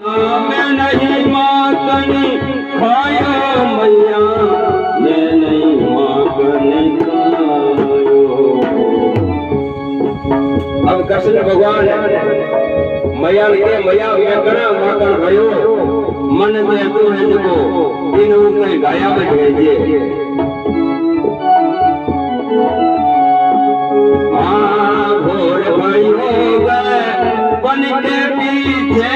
मैं नहीं माखनी खायो मैया, मैं नहीं माखनी खायो। अब कृष्ण भगवान मैया के मैया मैं करा माखन खायो, मन में तू है जो इन ऊपर गाया में भेजे। हाँ भोर भाई हो गए बन के पीछे,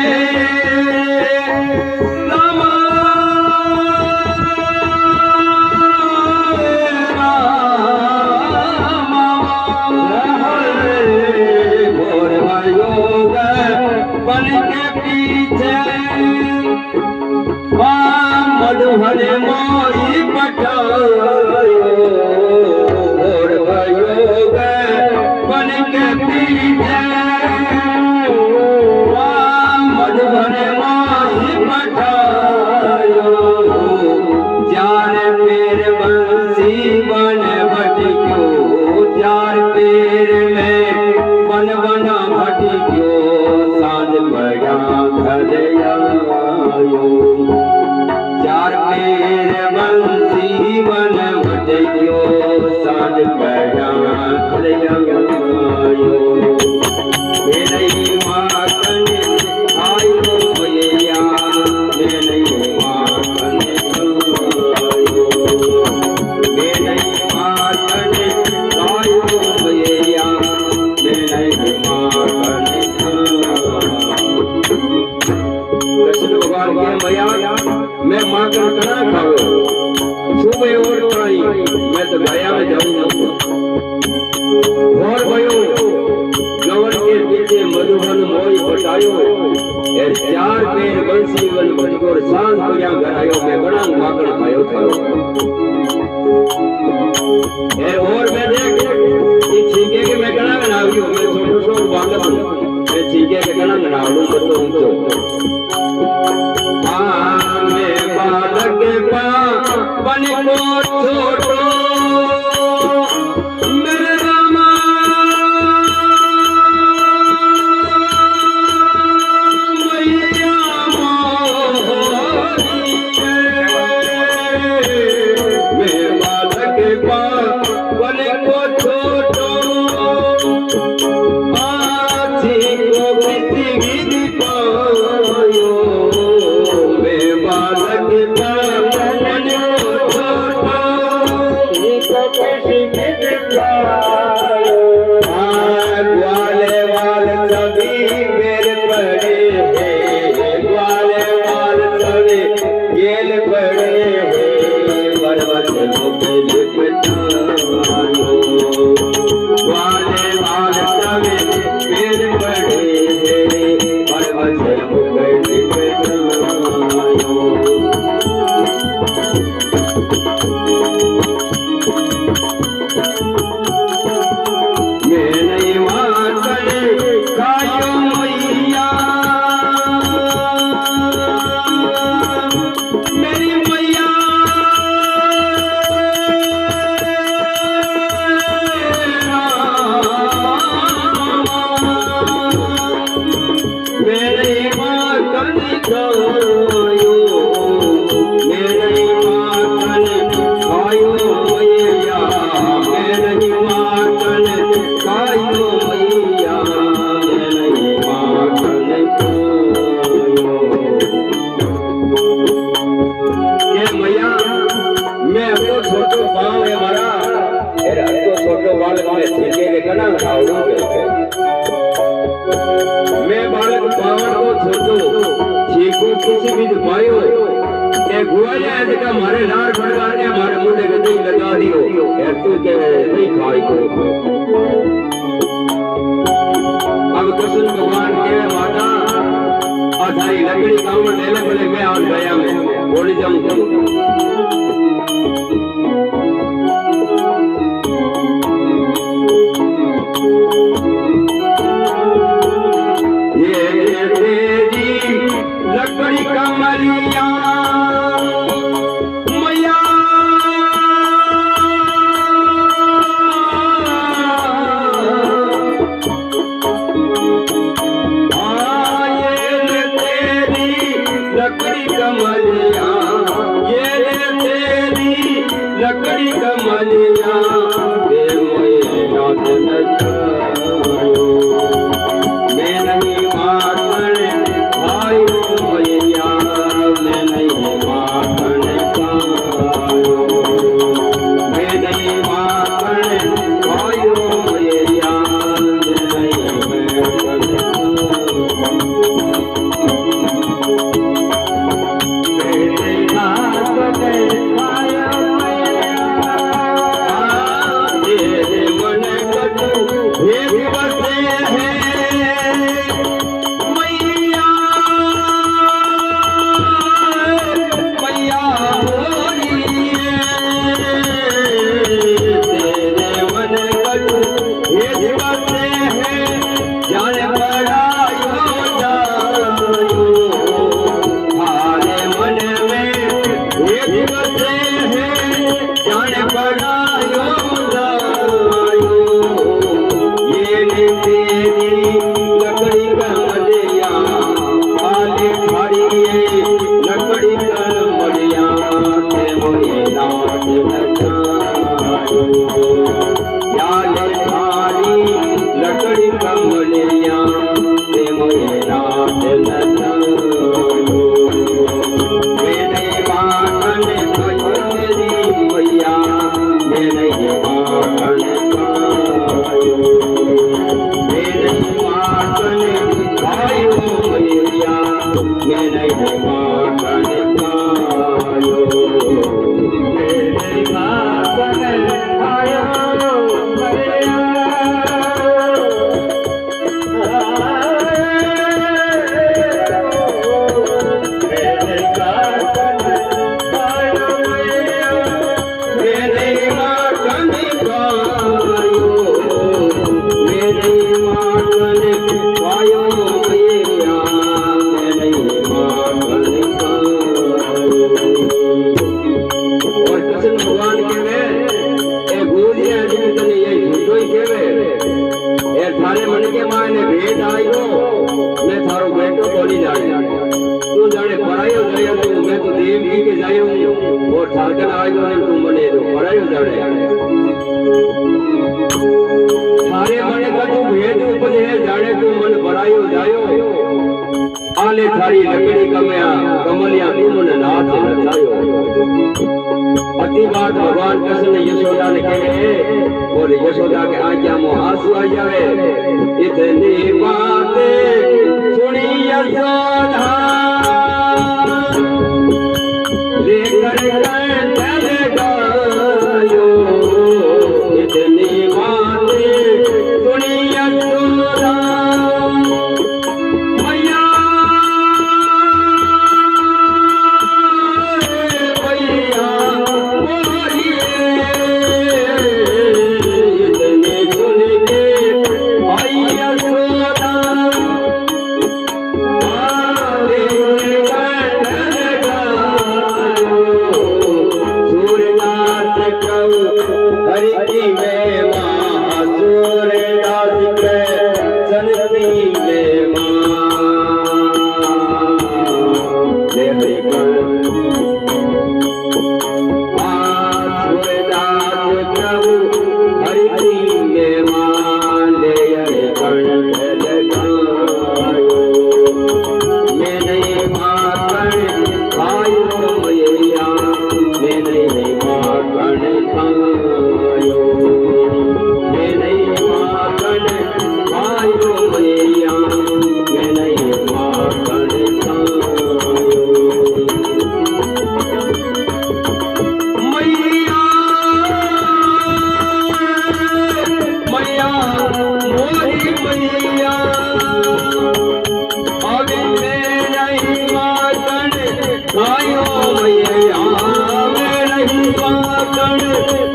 मधुहरे मोई पटायो, और भयो गए बन के पीछे, मधुहरे मोई पटायो। चार पैर बंसी बन भटक्यो, चार पैर में बन बना भटक्यो, सांझ पड़ा घर आयो। चार पैर बंसी बन भटक्यो, सांझ पड़ा घर आयो। मेरी माखन खायो मैया, मेरी माखन खायो, मेरी माखन खायो मैया, मेरी माखन खायो। कृष्ण भगवान के मैया मैं माखन कना खाओ, सुबह और खाई मैं तो गया में जाऊंगा। और भयो गवन के पीछे मधुबन मोई पटायो, ए चार पैर बंसी बन भटको, सांझ पड़ा घर आयो, मैं बड़ा माखन खायो खायो। ए और मैं देख ये छीके के मैं कना बनावियो, मैं छोटो छोटो बालक हूं, मैं छीके के कना बनावूं तो मैं बालक बन को छोटो, मेरे रामा मैया मोरी, मैं बालक बन को छोटो, आँखी को किसी गिर पायो। ग्वाले वाल सभी मेरे पड़े हैं, ग्वाले वाल सभी गेल पड़े हैं, पर्वत मुझे लिपटायो। ग्वाले वाल सभी मेरे पड़े हैं, पर्वत मुझे लिपटायो। मैं बालक पावन को छोटो छीको किसी भी पायो, ए गुआया ऐसे का मारे लार भड़का ने हमारे मुंडे के दिल लगा दियो, ए तू के नहीं खाई को। अब कृष्ण भगवान के माता अधाई लकड़ी गाँव में ले बोले मैं आज गया मैं बोली जाऊँ। लकड़ी कमलिया मैया, आये तेरी लकड़ी कमलिया ये तेरी लकड़ी कमलिया ये मोए नाथ नचायो मैं नहीं माखन खायो मैया मैं नहीं माखन खायो मैं नहीं माखन खायो मैया मैं नहीं माखन थारी लकड़ी कमलिया तुमने नाथ नचायो अति बात भगवान कृष्ण ने यशोदा ने कहे और यशोदा के आंखों में आंसू आ जावे इतनी बातें सुनी यशोदा लेकर चले गयो इतनी बातें सुनी यशोदा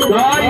God